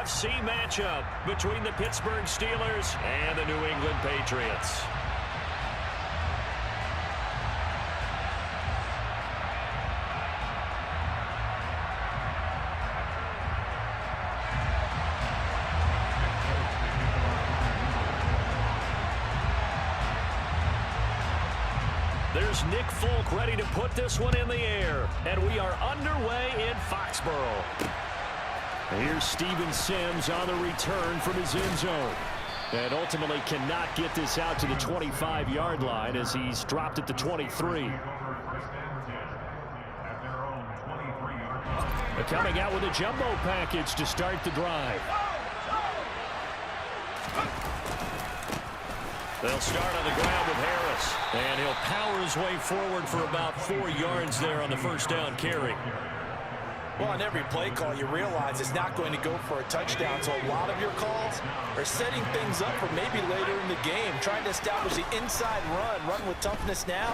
AFC matchup between the Pittsburg Steelers and the New England Patriots. There's Nick Folk ready to put this one in the air, and we are underway in Foxborough. Here's Steven Sims on the return from his end zone. And ultimately cannot get this out to the 25-yard line as he's dropped at the 23. They're coming out with a jumbo package to start the drive. They'll start on the ground with Harris. And he'll power his way forward for about 4 yards there on the first down carry. Well, on every play call, you realize it's not going to go for a touchdown. So a lot of your calls are setting things up for maybe later in the game, trying to establish the inside run with toughness now,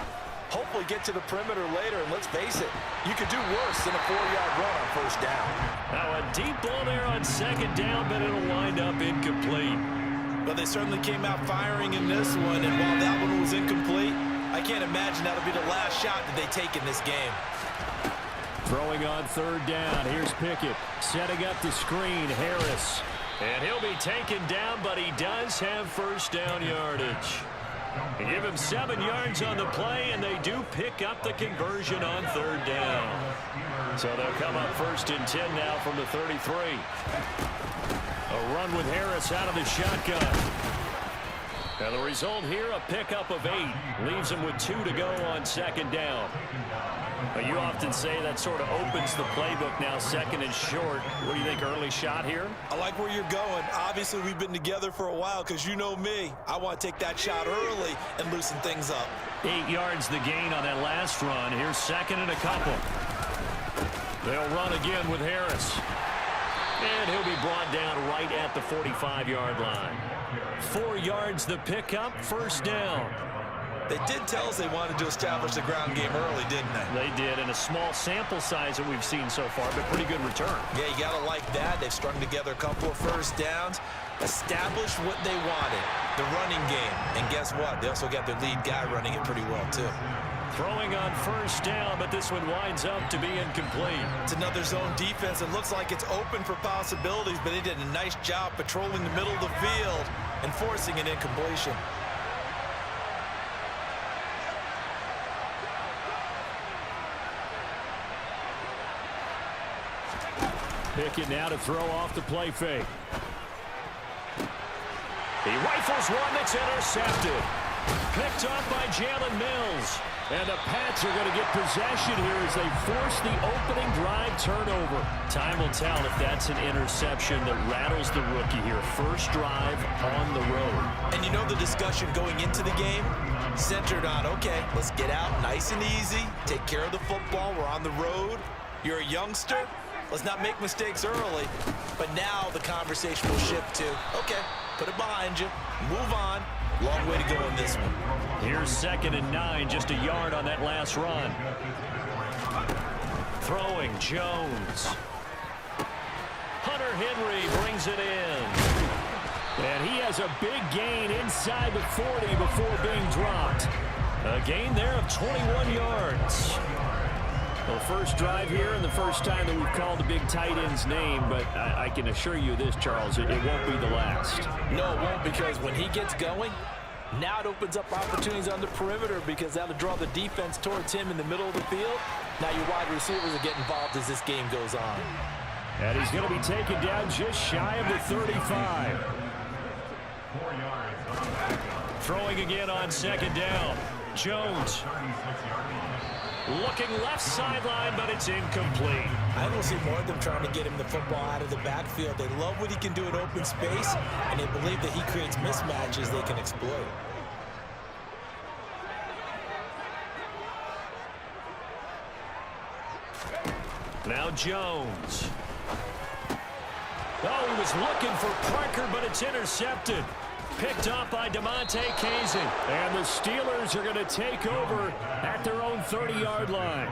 hopefully get to the perimeter later. And let's face it, you could do worse than a 4-yard run on first down. Now a deep ball there on second down, but it'll wind up incomplete. But they certainly came out firing in this one, and while that one was incomplete, I can't imagine that'll be the last shot that they take in this game. Throwing on third down, here's Pickett. Setting up the screen, Harris. And he'll be taken down, but he does have first down yardage. They give him 7 yards on the play, and they do pick up the conversion on third down. So they'll come up first and 10 now from the 33. A run with Harris out of the shotgun. And the result here, a pickup of 8. Leaves him with 2 to go on second down. But you often say that sort of opens the playbook now, second and short. What do you think, early shot here? I like where you're going. Obviously, we've been together for a while because you know me. I want to take that shot early and loosen things up. 8 yards the gain on that last run. Here's second and a couple. They'll run again with Harris. And he'll be brought down right at the 45-yard line. 4 yards the pickup, first down. They did tell us they wanted to establish the ground game early, didn't they? They did, in a small sample size that we've seen so far, but pretty good return. Yeah, you got to like that. They've strung together a couple of first downs, established what they wanted, the running game. And guess what? They also got their lead guy running it pretty well, too. Throwing on first down, but this one winds up to be incomplete. It's another zone defense. It looks like it's open for possibilities, but they did a nice job patrolling the middle of the field and forcing an incompletion. Pickett now to throw off the play fake. He rifles one that's intercepted. Picked off by Jalen Mills. And the Pats are going to get possession here as they force the opening drive turnover. Time will tell if that's an interception that rattles the rookie here. First drive on the road. And you know the discussion going into the game? Centered on, okay, let's get out nice and easy. Take care of the football. We're on the road. You're a youngster. Let's not make mistakes early. But now the conversation will shift to, okay, put it behind you. Move on. Long way to go in this one. Here's second and 9, just a yard on that last run. Throwing, Jones. Hunter Henry brings it in. And he has a big gain inside the 40 before being dropped. A gain there of 21 yards. Well, first drive here and the first time that we've called the big tight end's name, but I can assure you this, Charles, it won't be the last. No, it won't, because when he gets going, now it opens up opportunities on the perimeter because that'll draw the defense towards him in the middle of the field. Now your wide receivers will get involved as this game goes on. And he's going to be taken down just shy of the 35. Throwing again on second down. Jones. Looking left sideline, but it's incomplete. I don't see more of them trying to get him the football out of the backfield. They love what he can do in open space, and they believe that he creates mismatches they can exploit. Now Jones. Oh, he was looking for Parker, but it's intercepted. Picked off by DeMonte Casey. And the Steelers are going to take over at their own 30-yard line.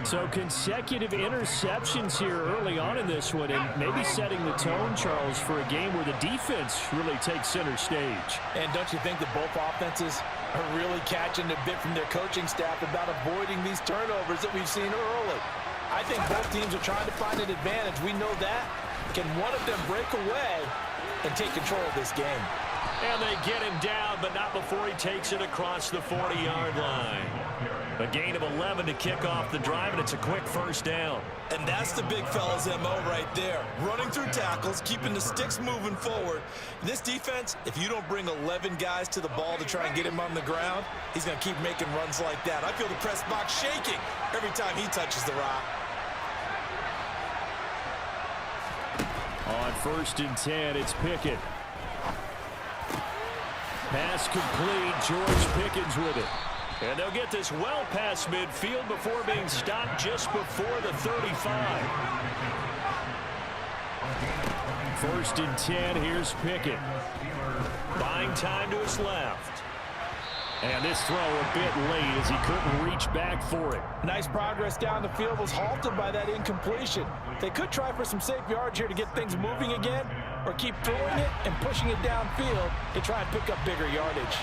So consecutive interceptions here early on in this one, and maybe setting the tone, Charles, for a game where the defense really takes center stage. And don't you think that both offenses are really catching a bit from their coaching staff about avoiding these turnovers that we've seen early? I think both teams are trying to find an advantage. We know that. Can one of them break away and take control of this game? And they get him down, but not before he takes it across the 40-yard line. A gain of 11 to kick off the drive, and it's a quick first down. And that's the big fella's MO right there. Running through tackles, keeping the sticks moving forward. This defense, if you don't bring 11 guys to the ball to try and get him on the ground, he's going to keep making runs like that. I feel the press box shaking every time he touches the rock. On 1st and 10, it's Pickett. Pass complete. George Pickens with it. And they'll get this well past midfield before being stopped just before the 35. 1st and 10, here's Pickett. Buying time to his left. And this throw a bit late as he couldn't reach back for it. Nice progress down the field, was halted by that incompletion. They could try for some safe yards here to get things moving again, or keep throwing it and pushing it downfield to try and pick up bigger yardage.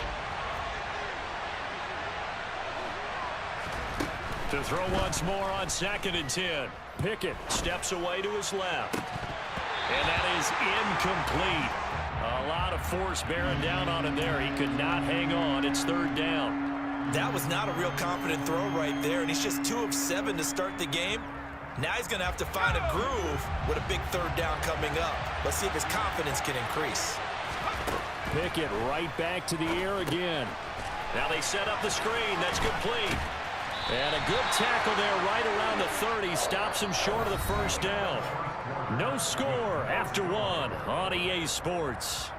To throw once more on 2nd and 10. Pickett steps away to his left. And that is incomplete. A lot of force bearing down on him there. He could not hang on. It's 3rd down. That was not a real confident throw right there, and he's just 2 of 7 to start the game. Now he's going to have to find a groove with a big 3rd down coming up. Let's see if his confidence can increase. Pickett right back to the air again. Now they set up the screen. That's complete. And a good tackle there right around the 30. Stops him short of the 1st down. No score after 1 on EA Sports.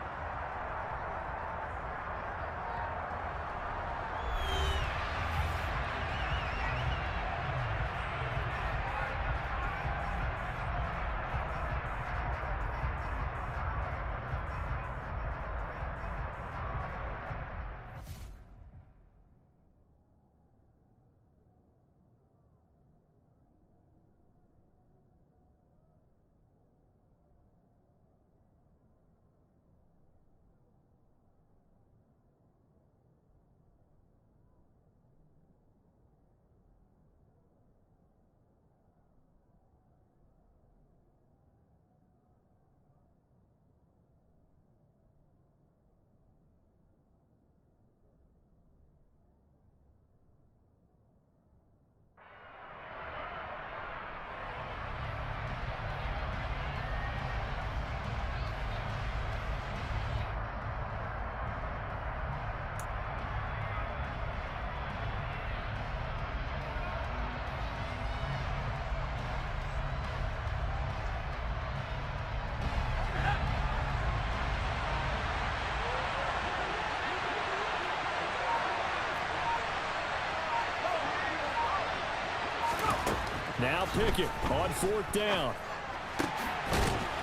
Now Pickett on 4th down.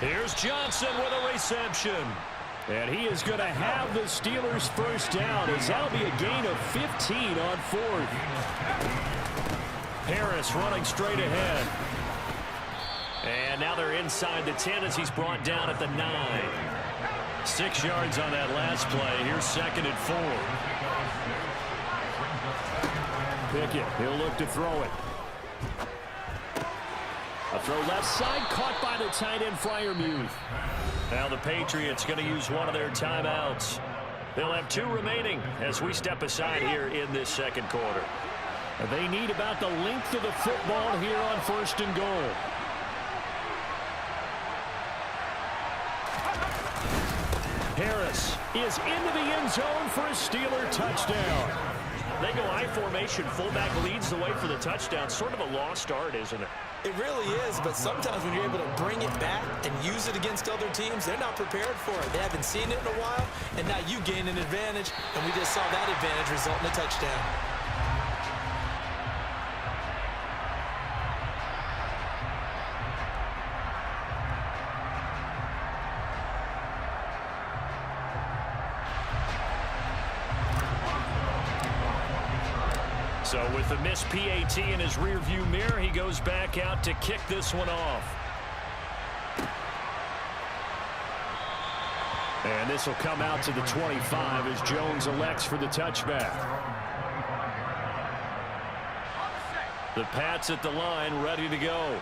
Here's Johnson with a reception. And he is going to have the Steelers' 1st down, as that'll be a gain of 15 on 4th. Harris running straight ahead. And now they're inside the 10 as he's brought down at the 9. 6 yards on that last play. Here's 2nd and 4. Pickett, he'll look to throw it. A throw left side, caught by the tight end Freiermuth. Now the Patriots going to use one of their timeouts. They'll have 2 remaining as we step aside here in this 2nd quarter. They need about the length of the football here on 1st and goal. Harris is into the end zone for a Steeler touchdown. They go I formation. Fullback leads the way for the touchdown. Sort of a lost art, isn't it? It really is, but sometimes when you're able to bring it back and use it against other teams, they're not prepared for it. They haven't seen it in a while, and now you gain an advantage, and we just saw that advantage result in a touchdown. So with the missed PAT in his rearview mirror, he goes back out to kick this one off. And this will come out to the 25 as Jones elects for the touchback. The Pats at the line, ready to go.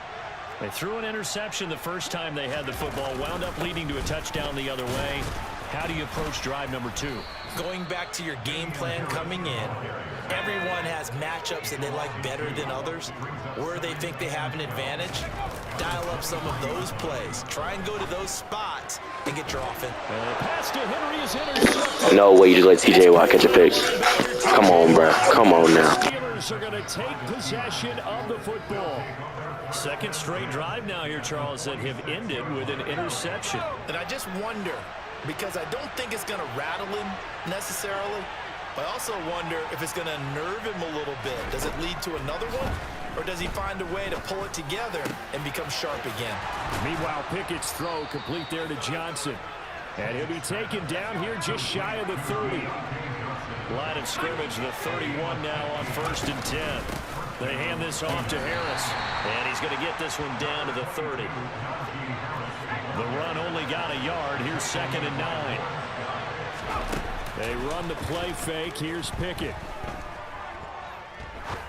They threw an interception the first time they had the football, wound up leading to a touchdown the other way. How do you approach drive number 2? Going back to your game plan coming in, everyone has matchups that they like better than others, where they think they have an advantage. Dial up some of those plays. Try and go to those spots and get your offense. Pass to Henry is intercepted. No way you just let TJ Watt catch a pick. Come on, bro. Come on now. Steelers are going to take possession of the football. Second straight drive now here, Charles, that have ended with an interception. And I just wonder, because I don't think it's going to rattle him necessarily, but I also wonder if it's going to nerve him a little bit. Does it lead to another one? Or does he find a way to pull it together and become sharp again? Meanwhile, Pickett's throw complete there to Johnson. And he'll be taken down here just shy of the 30. Line of scrimmage, the 31 now on 1st and 10. They hand this off to Harris. And he's going to get this one down to the 30. The run only got a yard. Here's 2nd and 9. They run the play fake. Here's Pickett.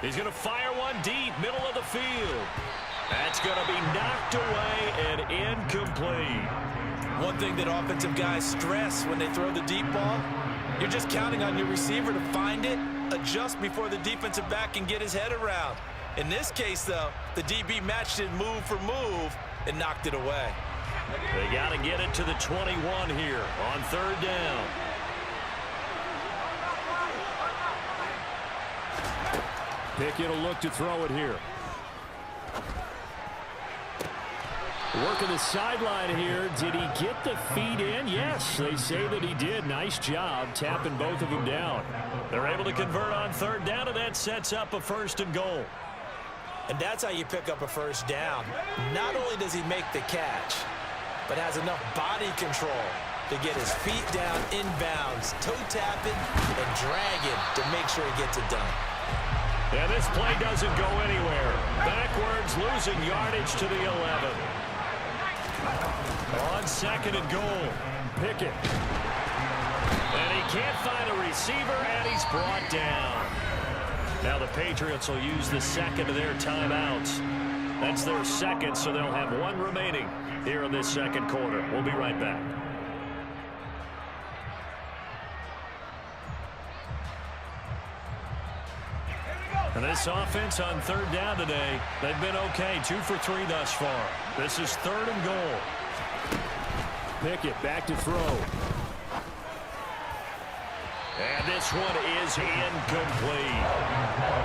He's going to fire one deep, middle of the field. That's going to be knocked away and incomplete. One thing that offensive guys stress when they throw the deep ball, you're just counting on your receiver to find it, adjust before the defensive back can get his head around. In this case, though, the DB matched it move for move and knocked it away. They got to get it to the 21 here on 3rd down. Pickett will look to throw it here. Working the sideline here. Did he get the feet in? Yes, they say that he did. Nice job tapping both of them down. They're able to convert on 3rd down, and that sets up a 1st and goal. And that's how you pick up a 1st down. Not only does he make the catch, but has enough body control to get his feet down inbounds, toe tapping, and dragging to make sure he gets it done. And this play doesn't go anywhere. Backwards, losing yardage to the 11. On 2nd and goal, Pickett. And he can't find a receiver, and he's brought down. Now the Patriots will use the 2nd of their timeouts. That's their 2nd, so they'll have 1 remaining here in this 2nd quarter. We'll be right back. And this offense on 3rd down today, they've been okay. 2 for 3 thus far. This is 3rd and goal. Pickett back to throw. And this one is incomplete.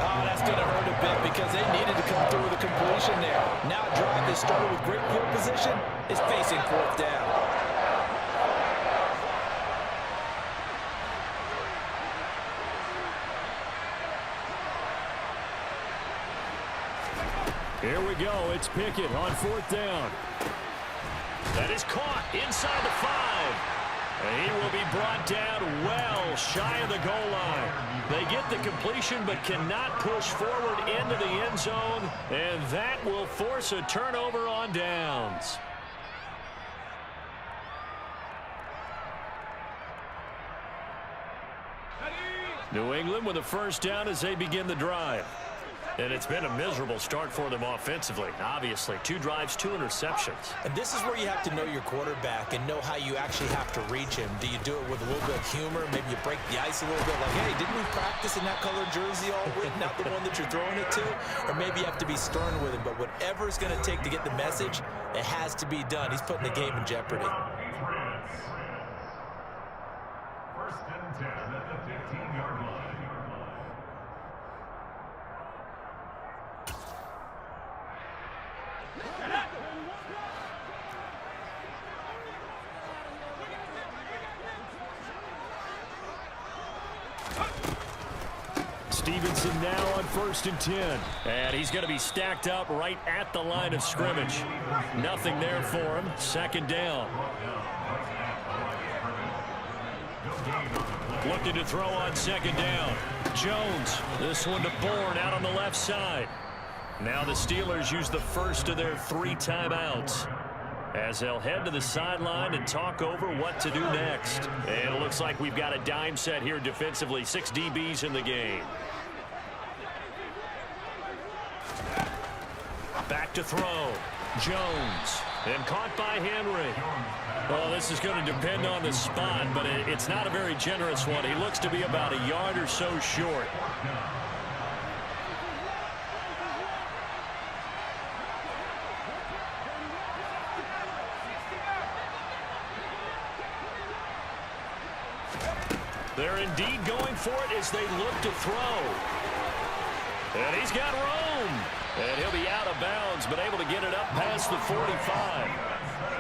Oh, that's going to hurt a bit because they needed to come through with a completion there. Now a drive that started with great field position is facing 4th down. Here we go. It's Pickett on 4th down. That is caught inside the 5. And he will be brought down well shy of the goal line. They get the completion but cannot push forward into the end zone. And that will force a turnover on downs. New England with a 1st down as they begin the drive. And it's been a miserable start for them offensively. Obviously, 2 drives, 2 interceptions. And this is where you have to know your quarterback and know how you actually have to reach him. Do you do it with a little bit of humor? Maybe you break the ice a little bit like, hey, didn't we practice in that color jersey all week? Not the one that you're throwing it to? Or maybe you have to be stern with him. But whatever it's going to take to get the message, it has to be done. He's putting the game in jeopardy. 1st and 10 at the 15-yard line. Stevenson now on 1st and 10. And he's going to be stacked up right at the line of scrimmage. Nothing there for him. 2nd down. Looking to throw on 2nd down. Jones. This one to Bourne out on the left side. Now the Steelers use the first of their 3 timeouts as they'll head to the sideline and talk over what to do next. And it looks like we've got a dime set here defensively. 6 DBs in the game. Back to throw. Jones. And caught by Henry. Well, this is going to depend on the spot, but it's not a very generous one. He looks to be about a yard or so short. They're indeed going for it as they look to throw. And he's got room. And he'll be out of bounds, but able to get it up past the 45.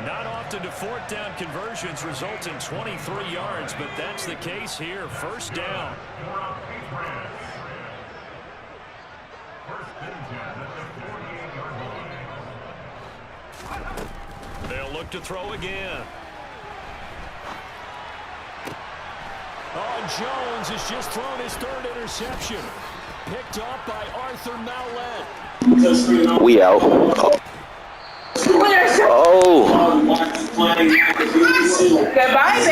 Not often do 4th down conversions result in 23 yards, but that's the case here. First down. They'll look to throw again. Oh, Jones has just thrown his 3rd interception. Picked up by Arthur Mallett. We out. Oh.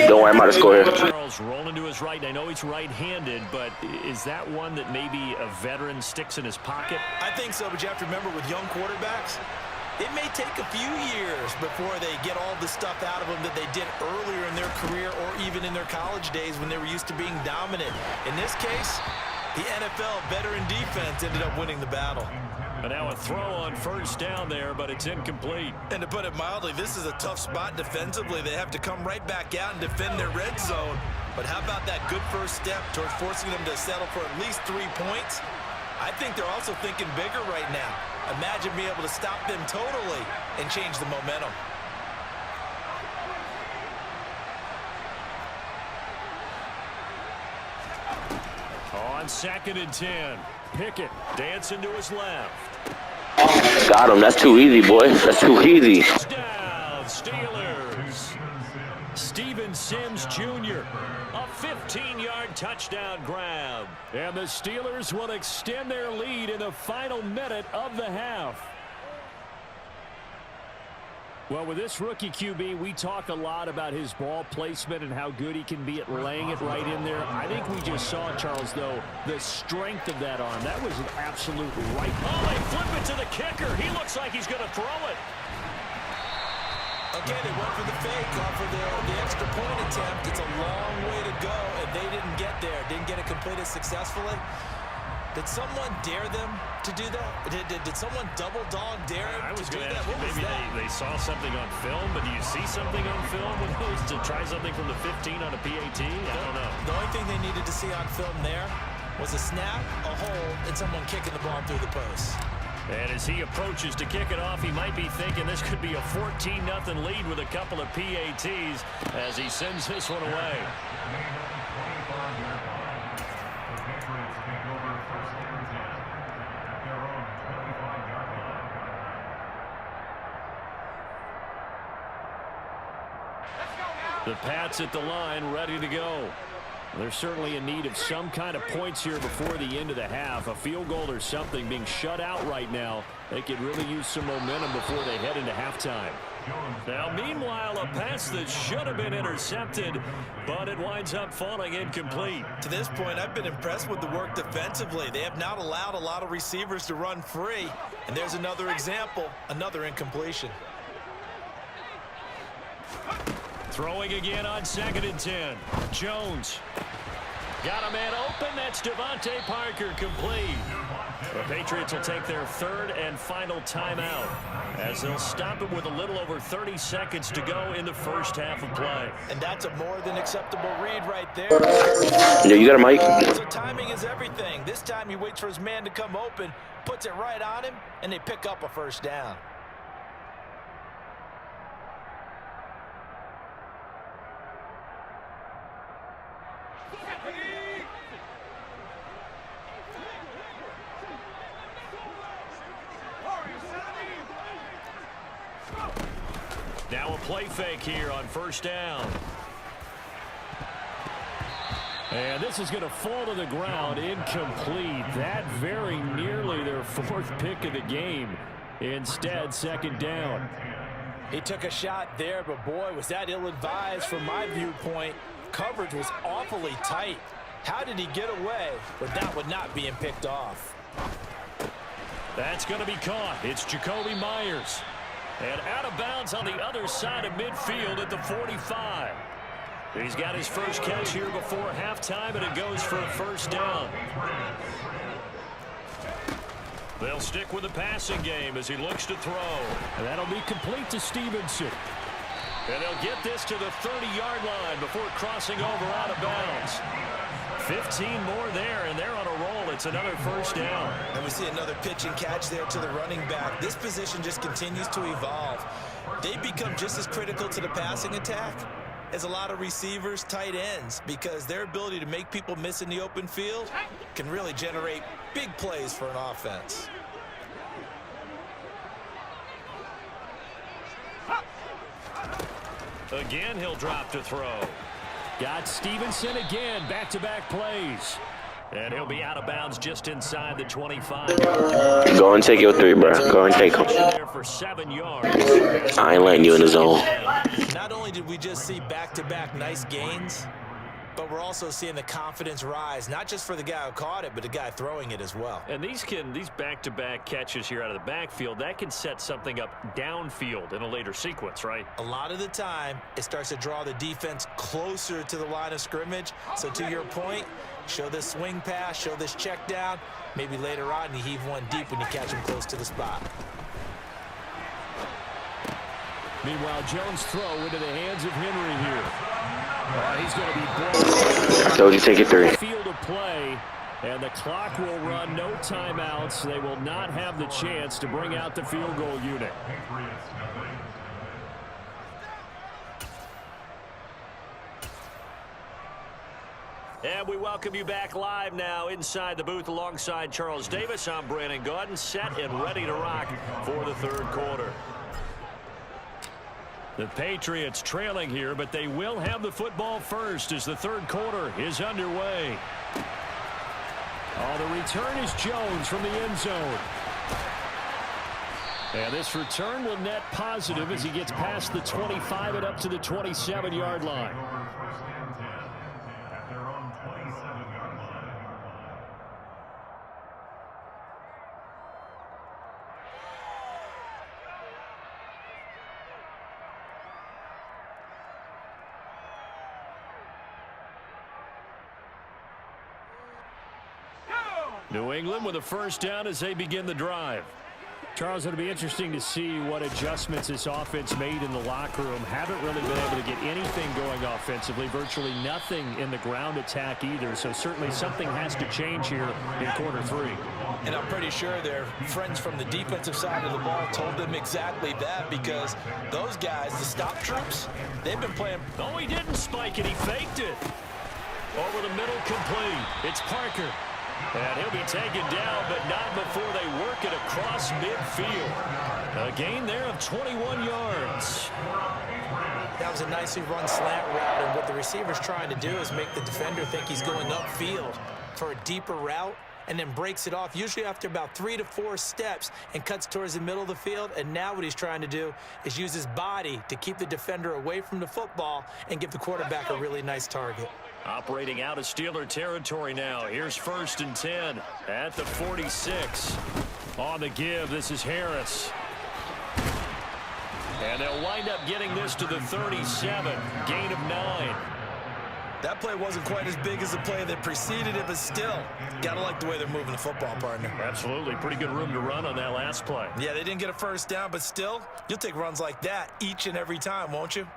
Don't worry, I'm about to score here. Charles rolling to his right. I know he's right-handed, but is that one that maybe a veteran sticks in his pocket? I think so, but you have to remember with young quarterbacks, it may take a few years before they get all the stuff out of them that they did earlier in their career or even in their college days when they were used to being dominant. In this case, the NFL veteran defense ended up winning the battle. And now a throw on first down there, but it's incomplete. And to put it mildly, this is a tough spot defensively. They have to come right back out and defend their red zone. But how about that good first step towards forcing them to settle for at least 3 points? I think they're also thinking bigger right now. Imagine being able to stop them totally and change the momentum. On 2nd and 10, Pickett dancing to his left. Got him. That's too easy, boy. That's too easy. Down, Steelers. Steven Sims Jr. A 15-yard touchdown grab. And the Steelers will extend their lead in the final minute of the half. Well, with this rookie QB, we talk a lot about his ball placement and how good he can be at laying it right in there. I think we just saw, Charles, though, the strength of that arm. That was an absolute right. Oh, they flip it to the kicker. He looks like he's going to throw it. Okay, they went for the fake off of the extra point attempt. It's a long way to go, and they didn't get there. Didn't get it completed successfully. Did someone dare them to do that? Did someone double dog dare them to do that? What was maybe that? they saw something on film, but do you see something on film with those to try something from the 15 on a PAT? I don't know. The only thing they needed to see on film there was a snap, a hold, and someone kicking the ball through the post. And as he approaches to kick it off, he might be thinking this could be a 14-0 lead with a couple of PATs as he sends this one away. The Pats at the line, ready to go. They're certainly in need of some kind of points here before the end of the half. A field goal or something being shut out right now. They could really use some momentum before they head into halftime. Now, meanwhile, a pass that should have been intercepted, but it winds up falling incomplete. To this point, I've been impressed with the work defensively. They have not allowed a lot of receivers to run free. And there's another example, another incompletion. Throwing again on 2nd and 10. Jones. Got a man open. That's Devontae Parker complete. The Patriots will take their 3rd and final timeout as they'll stop it with a little over 30 seconds to go in the first half of play. And that's a more than acceptable read right there. Yeah, you got a mic? So timing is everything. This time he waits for his man to come open, puts it right on him, and they pick up a first down. Now a play fake here on first down. And this is going to fall to the ground, incomplete. That very nearly their 4th pick of the game. Instead, 2nd down. He took a shot there, but boy, was that ill-advised from my viewpoint. Coverage was awfully tight. How did he get away with that one not being picked off? That's going to be caught. It's Jacoby Myers. And out of bounds on the other side of midfield at the 45. He's got his first catch here before halftime, and it goes for a 1st down. They'll stick with the passing game as he looks to throw. And that'll be complete to Stevenson. And they'll get this to the 30-yard line before crossing over out of bounds. 15 more there, and they're on a roll. It's another 1st down. And we see another pitch and catch there to the running back. This position just continues to evolve. They become just as critical to the passing attack as a lot of receivers, tight ends, because their ability to make people miss in the open field can really generate big plays for an offense. Again, he'll drop to throw. Got Stevenson again, back-to-back plays. And he'll be out of bounds just inside the 25. Go and take your 3, bro. Go and take them. There for 7 yards. I ain't letting you in the zone. Not only did we just see back-to-back nice gains, but we're also seeing the confidence rise, not just for the guy who caught it, but the guy throwing it as well. And these back-to-back catches here out of the backfield, that can set something up downfield in a later sequence, right? A lot of the time, it starts to draw the defense closer to the line of scrimmage. So to your point, show this swing pass, show this check down. Maybe later on you heave one deep when you catch him close to the spot. Meanwhile, Jones' throw into the hands of Henry here. He's going to be blown. I told you take your 3. Field of play, and the clock will run. No timeouts. They will not have the chance to bring out the field goal unit. And we welcome you back live now inside the booth alongside Charles Davis. I'm Brandon Gaudin, set and ready to rock for the 3rd quarter. The Patriots trailing here, but they will have the football first as the 3rd quarter is underway. The return is Jones from the end zone. And this return will net positive as he gets past the 25 and up to the 27-yard line. New England with a 1st down as they begin the drive. Charles, it'll be interesting to see what adjustments this offense made in the locker room. Haven't really been able to get anything going offensively. Virtually nothing in the ground attack either. So certainly something has to change here in quarter 3. And I'm pretty sure their friends from the defensive side of the ball told them exactly that, because those guys, the stop troops, they've been playing. Oh, he didn't spike it. He faked it. Over the middle, complete. It's Parker. And he'll be taken down, but not before they work it across midfield. A gain there of 21 yards. That was a nicely run slant route, and what the receiver's trying to do is make the defender think he's going upfield for a deeper route, and then breaks it off, usually after about 3 to 4 steps, and cuts towards the middle of the field. And now what he's trying to do is use his body to keep the defender away from the football and give the quarterback a really nice target. Operating out of Steeler territory now. Here's 1st and 10 at the 46. On the give, this is Harris. And they'll wind up getting this to the 37. Gain of 9. That play wasn't quite as big as the play that preceded it, but still, gotta like the way they're moving the football, partner. Absolutely. Pretty good room to run on that last play. Yeah, they didn't get a 1st down, but still, you'll take runs like that each and every time, won't you?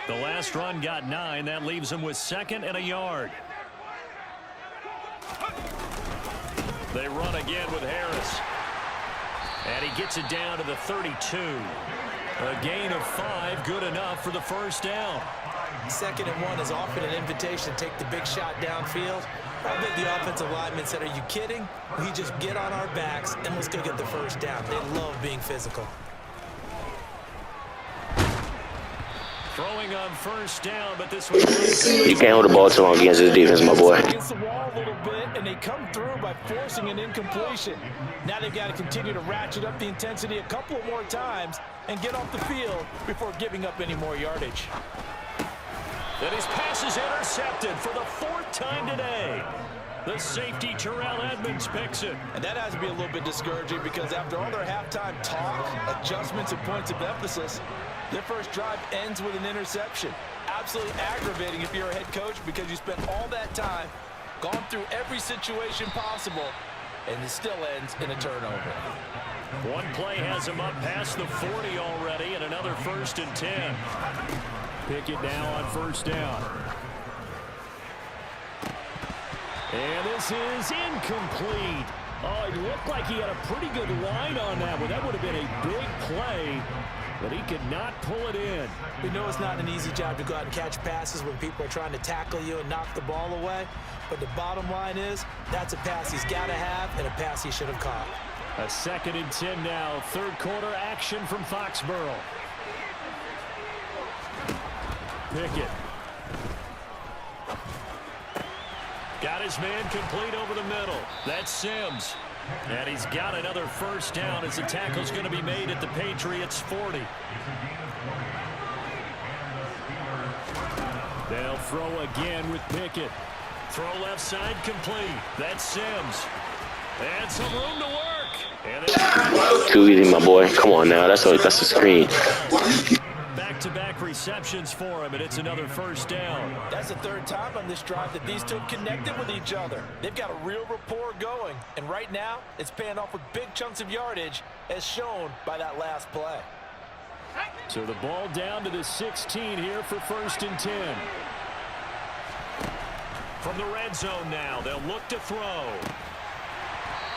The last run got 9. That leaves him with 2nd and a yard. They run again with Harris. And he gets it down to the 32. A gain of 5, good enough for the 1st down. 2nd and 1 is often an invitation to take the big shot downfield. I bet the offensive lineman said, are you kidding? We just get on our backs and let's go get the 1st down. They love being physical. Throwing on first down, but this was You can't hold the ball too long against this defense, my boy. Against the wall a little bit, and they come through by forcing an incompletion. Now they've got to continue to ratchet up the intensity a couple of more times and get off the field before giving up any more yardage. And his pass is intercepted for the 4th time today. The safety, Terrell Edmonds, picks it. And that has to be a little bit discouraging because after all their halftime talk, adjustments, and points of emphasis, their first drive ends with an interception. Absolutely aggravating if you're a head coach because you spent all that time, gone through every situation possible, and it still ends in a turnover. One play has him up past the 40 already, and another 1st and 10. Pickett now on first down. And this is incomplete. Oh, it looked like he had a pretty good line on that one. That would have been a big play, but he could not pull it in. We know it's not an easy job to go out and catch passes when people are trying to tackle you and knock the ball away, but the bottom line is that's a pass he's got to have and a pass he should have caught. A 2nd and 10 now. 3rd quarter action from Foxborough. Pickett. Got his man complete over the middle. That's Sims. And he's got another first down as the tackle's going to be made at the Patriots' 40. They'll throw again with Pickett. Throw left side complete. That's Sims. And some room to work. And Too easy, my boy. Come on now. That's a screen. Back-to-back receptions for him, and it's another first down. That's the 3rd time on this drive that these two have connected with each other. They've got a real rapport going, and right now it's paying off with big chunks of yardage as shown by that last play. So the ball down to the 16 here for 1st and 10. From the red zone now, they'll look to throw.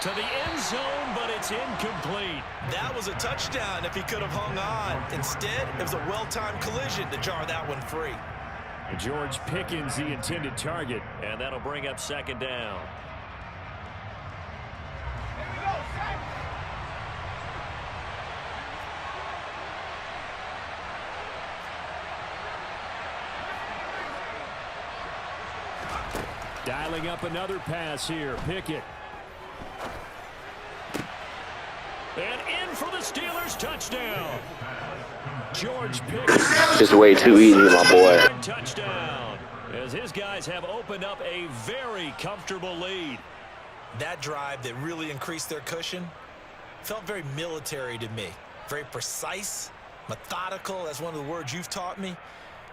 To the end zone, but it's incomplete. That was a touchdown if he could have hung on. Instead, it was a well-timed collision to jar that one free. George Pickens, the intended target, and that'll bring up 2nd down. Dialing up another pass here. Pickett. And in for the Steelers touchdown. George Pickett. Just way too easy, my boy. Touchdown. As his guys have opened up a very comfortable lead. That drive that really increased their cushion felt very military to me. Very precise, methodical. That's one of the words you've taught me.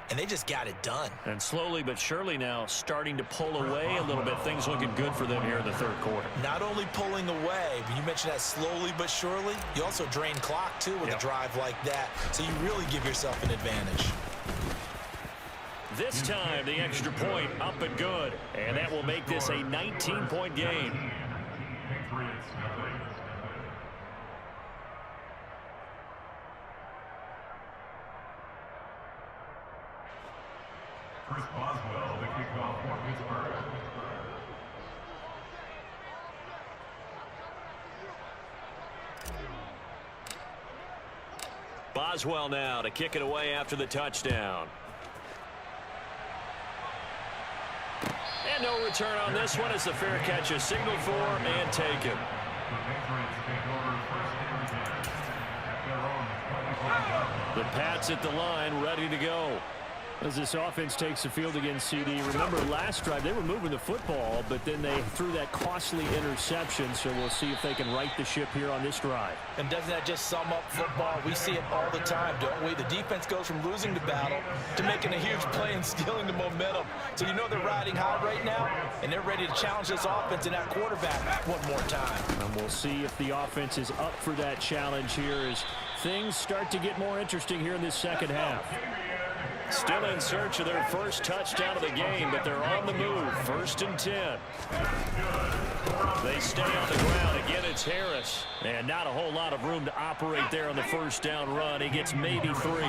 And they just got it done. And slowly but surely now starting to pull away a little bit. Things looking good for them here in the 3rd quarter. Not only pulling away, but you mentioned that slowly but surely. You also drain clock, too, with a drive like that. So you really give yourself an advantage. This time, the extra point up and good. And that will make this a 19-point game. Chris Boswell, the kickoff for Pittsburgh. Boswell now to kick it away after the touchdown. And no return on this one as the fair catch is signaled for and taken. The Pats at the line, ready to go. As this offense takes the field against CD. Remember last drive, they were moving the football, but then they threw that costly interception, so we'll see if they can right the ship here on this drive. And doesn't that just sum up football? We see it all the time, don't we? The defense goes from losing the battle to making a huge play and stealing the momentum. So you know they're riding high right now, and they're ready to challenge this offense and that quarterback one more time. And we'll see if the offense is up for that challenge here as things start to get more interesting here in this 2nd half. Still in search of their first touchdown of the game, but they're on the move. 1st and 10. They stay on the ground. Again, it's Harris. And not a whole lot of room to operate there on the first down run. He gets maybe 3. The tackle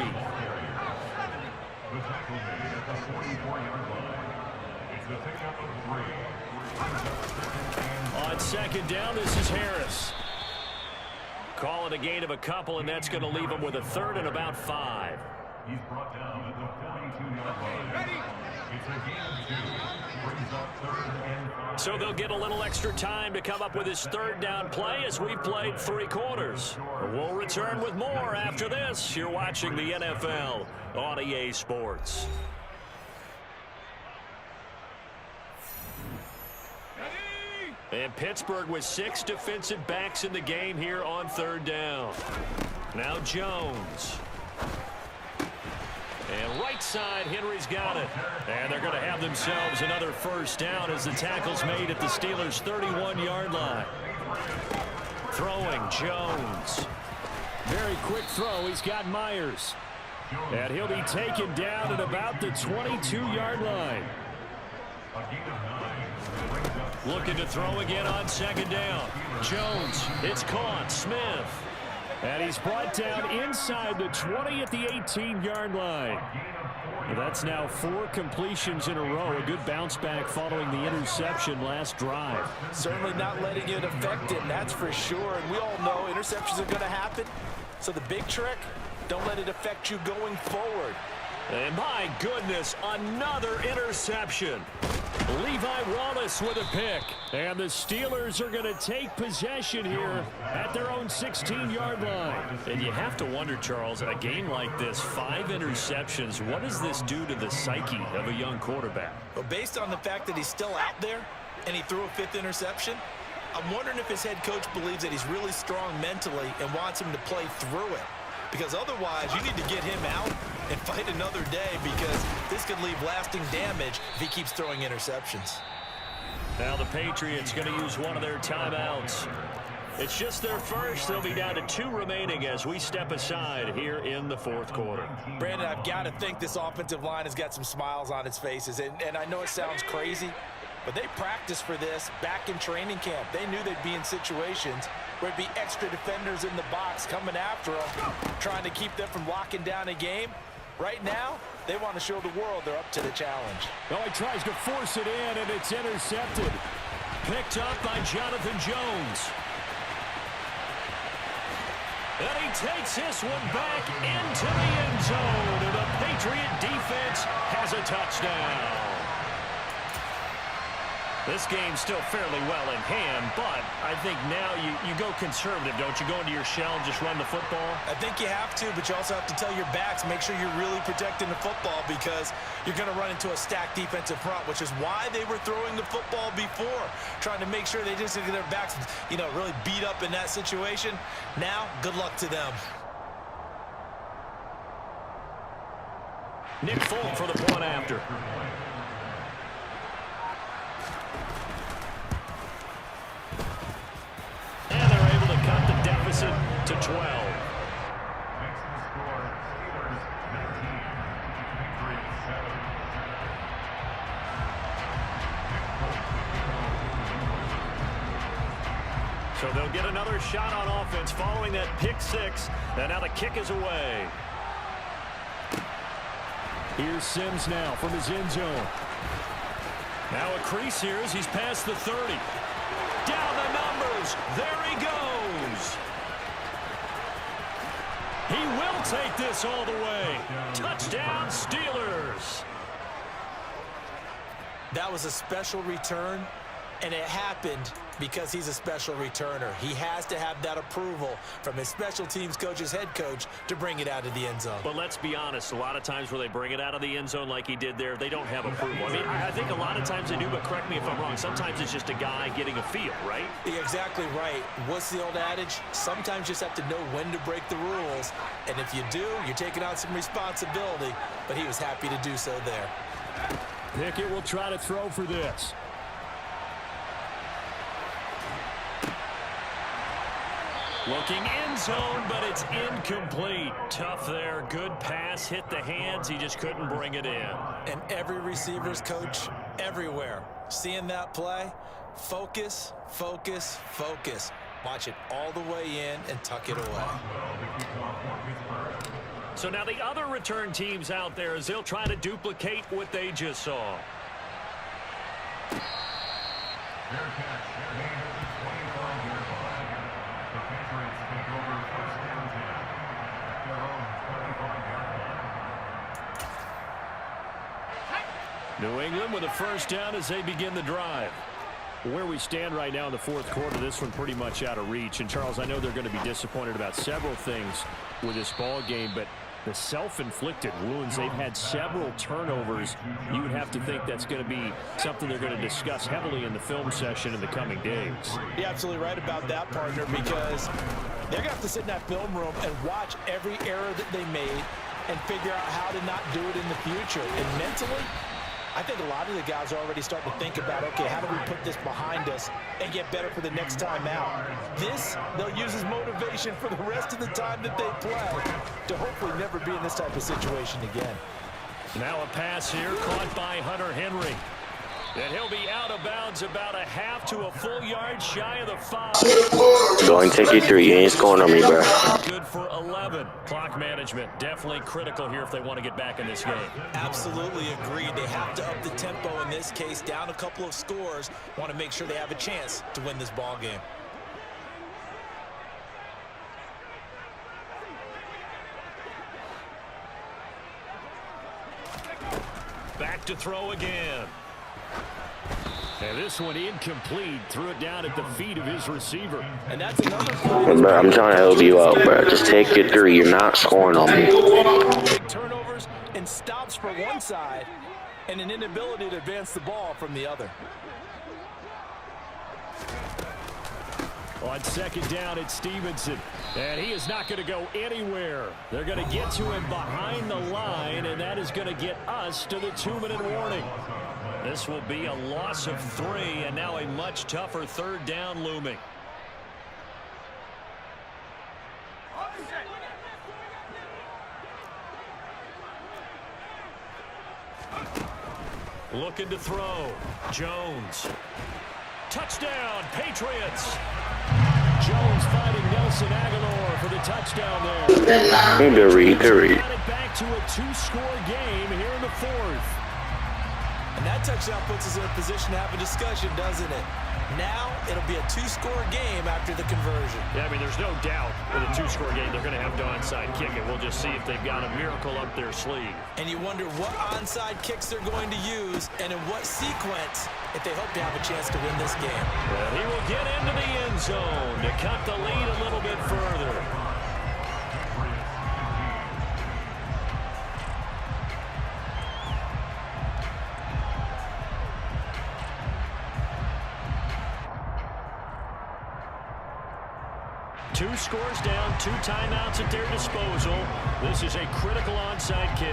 made at the 44-yard line. It's the pickup of 3. On 2nd down, this is Harris. Call it a gain of a couple, and that's going to leave him with a 3rd and about 5. He's brought down at the 42-yard line. It's a gain of 2. Brings up 3rd and 5. So they'll get a little extra time to come up with his 3rd down play as we've played 3 quarters. We'll return with more after this. You're watching the NFL on EA Sports. And Pittsburgh with 6 defensive backs in the game here on 3rd down. Now Jones. And right side, Henry's got it. And they're going to have themselves another 1st down as the tackle's made at the Steelers' 31-yard line. Throwing, Jones. Very quick throw. He's got Myers. And he'll be taken down at about the 22-yard line. Looking to throw again on 2nd down. Jones, it's caught. Smith. And he's brought down inside the 20 at the 18-yard line. That's now 4 completions in a row. A good bounce back following the interception last drive. Certainly not letting it affect him, that's for sure. And we all know interceptions are going to happen. So the big trick, don't let it affect you going forward. And my goodness, another interception. Levi Wallace with a pick. And the Steelers are going to take possession here at their own 16-yard line. And you have to wonder, Charles, a game like this, 5 interceptions, what does this do to the psyche of a young quarterback? Well, based on the fact that he's still out there and he threw a 5th interception, I'm wondering if his head coach believes that he's really strong mentally and wants him to play through it. Because otherwise, you need to get him out and fight another day, because this could leave lasting damage if he keeps throwing interceptions. Now the Patriots going to use one of their timeouts. It's just their first. They'll be down to 2 remaining as we step aside here in the 4th quarter. Brandon, I've got to think this offensive line has got some smiles on its faces. And I know it sounds crazy, but they practiced for this back in training camp. They knew they'd be in situations where it'd be extra defenders in the box coming after them, trying to keep them from locking down a game. Right now, they want to show the world they're up to the challenge. Oh, he tries to force it in, and it's intercepted. Picked up by Jonathan Jones. And he takes this one back into the end zone, and the Patriot defense has a touchdown. This game's still fairly well in hand, but I think now you go conservative, don't you? Go into your shell and just run the football? I think you have to, but you also have to tell your backs, make sure you're really protecting the football, because you're going to run into a stacked defensive front, which is why they were throwing the football before, trying to make sure they just get their backs, really beat up in that situation. Now, good luck to them. Nick Folk for the point after. And they're able to cut the deficit to 12. Makes the score Steelers 19, Patriots 7. So they'll get another shot on offense following that pick 6. And now the kick is away. Here's Sims now from his end zone. Now a crease here as he's past the 30. Down the numbers. There he goes. He will take this all the way. Touchdown, Steelers. That was a special return, and it happened because he's a special returner. He has to have that approval from his special teams coach, his head coach, to bring it out of the end zone. But let's be honest, a lot of times where they bring it out of the end zone like he did there, they don't have approval. I mean, I think a lot of times they do, but correct me if I'm wrong. Sometimes it's just a guy getting a feel, right? You're exactly right. What's the old adage? Sometimes you just have to know when to break the rules. And if you do, you're taking on some responsibility. But he was happy to do so there. Pickett will try to throw for this. Looking end zone, but it's incomplete. Tough there. Good pass. Hit the hands. He just couldn't bring it in. And every receiver's coach everywhere. Seeing that play, focus, focus, focus. Watch it all the way in and tuck it away. So now the other return teams out there as they'll try to duplicate what they just saw. Fair catch. The Patriots take over 1st and 10 at their own 25-yard line. New England with a first down as they begin the drive. Where we stand right now in the fourth quarter, this one pretty much out of reach. And, Charles, I know they're going to be disappointed about several things with this ball game, but the self-inflicted wounds, they've had several turnovers. You would have to think that's going to be something they're going to discuss heavily in the film session in the coming days. You're absolutely right about that, partner, because they're going to have to sit in that film room and watch every error that they made and figure out how to not do it in the future. And mentally, I think a lot of the guys are already starting to think about, okay, how do we put this behind us and get better for the next time out? This, they'll use as motivation for the rest of the time that they play to hopefully never be in this type of situation again. Now a pass here caught by Hunter Henry. And he'll be out of bounds about a half to a full yard shy of the 5. Going take you 3. You ain't scoring on me, bro. Good for 11. Clock management definitely critical here if they want to get back in this game. Absolutely agreed. They have to up the tempo in this case, down a couple of scores. Want to make sure they have a chance to win this ball game. Back to throw again. And this one incomplete. Threw it down at the feet of his receiver. And that's another play. Bro, I'm trying to help you out, bro. Just take your 3. You're not scoring on me. Big turnovers and stops for one side and an inability to advance the ball from the other. On second down, it's Stevenson. And he is not going to go anywhere. They're going to get to him behind the line, and that is going to get us to the 2-minute warning. This will be a loss of 3, and now a much tougher third down looming. Looking to throw. Jones. Touchdown, Patriots. Jones fighting Nelson Aguilar for the touchdown there. Good. Back to a 2-score game here in the fourth. And that touchdown puts us in a position to have a discussion, doesn't it? Now it'll be a 2-score game after the conversion. Yeah, I mean, there's no doubt with a 2-score game they're going to have to onside kick it. We'll just see if they've got a miracle up their sleeve. And you wonder what onside kicks they're going to use and in what sequence if they hope to have a chance to win this game. Well, he will get into the end zone to cut the lead a little bit further. Two scores down, 2 timeouts at their disposal. This is a critical onside kick.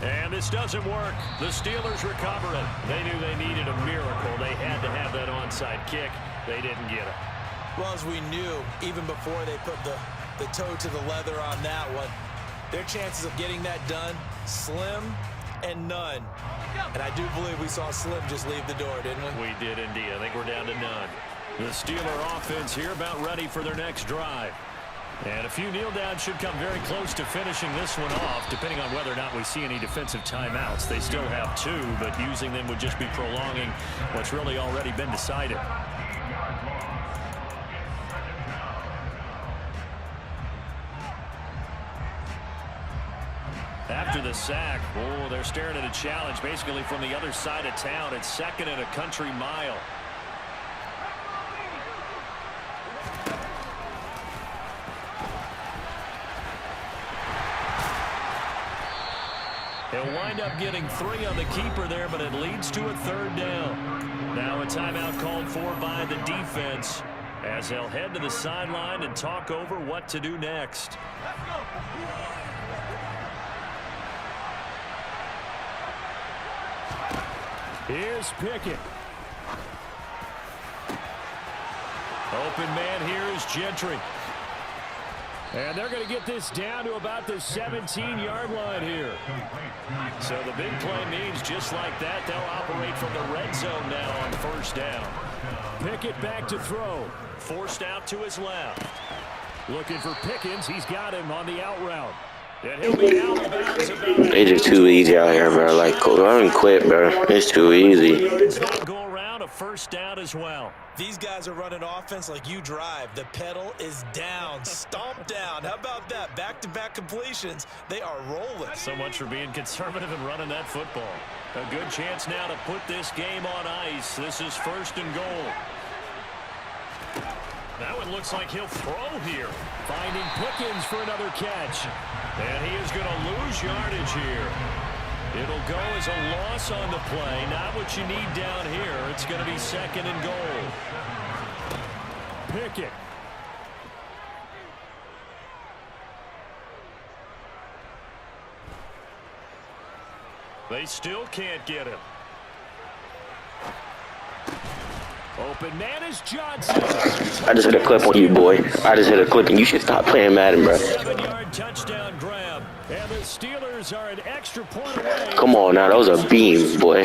And this doesn't work. The Steelers recover it. They knew they needed a miracle. They had to have that onside kick. They didn't get it. Well, as we knew, even before they put the toe to the leather on that one, their chances of getting that done, slim and none. And I do believe we saw Slim just leave the door, didn't we? We did indeed. I think we're down to none. The Steeler offense here about ready for their next drive. And a few kneel downs should come very close to finishing this one off, depending on whether or not we see any defensive timeouts. They still have 2, but using them would just be prolonging what's really already been decided. After the sack, oh, they're staring at a challenge basically from the other side of town. It's 2nd and a country mile. He'll wind up getting 3 on the keeper there, but it leads to a 3rd down. Now a timeout called for by the defense as they'll head to the sideline and talk over what to do next. Here's Pickett. Open man here is Gentry. And they're going to get this down to about the 17-yard line here. So the big play means just like that, they'll operate from the red zone now on 1st down. Pickett back to throw. Forced out to his left. Looking for Pickens. He's got him on the out route. And he'll be out of bounds about They just too easy out here, bro. Like, go ahead and quit, bro. It's too easy. Go around a a first down as well. These guys are running offense like you drive. The pedal is down, stomped down. How about that? Back-to-back completions. They are rolling. So much for being conservative and running that football. A good chance now to put this game on ice. This is 1st and goal. That one looks like he'll throw here. Finding Pickens for another catch. And he is going to lose yardage here. It'll go as a loss on the play. Not what you need down here. It's going to be 2nd and goal. Pickett. They still can't get him. Open man is Johnson. I just hit a clip on you, boy. I just hit a clip, and you should stop playing Madden, bro. 7-yard touchdown grab. And the Steelers are an extra point away. Come on now, that was a beam, boy.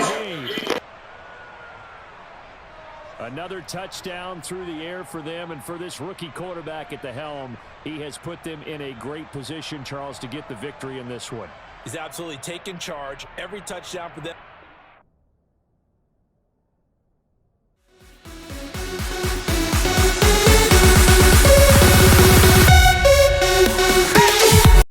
Another touchdown through the air for them, and for this rookie quarterback at the helm, he has put them in a great position, Charles, to get the victory in this one. He's absolutely taken charge. Every touchdown for them.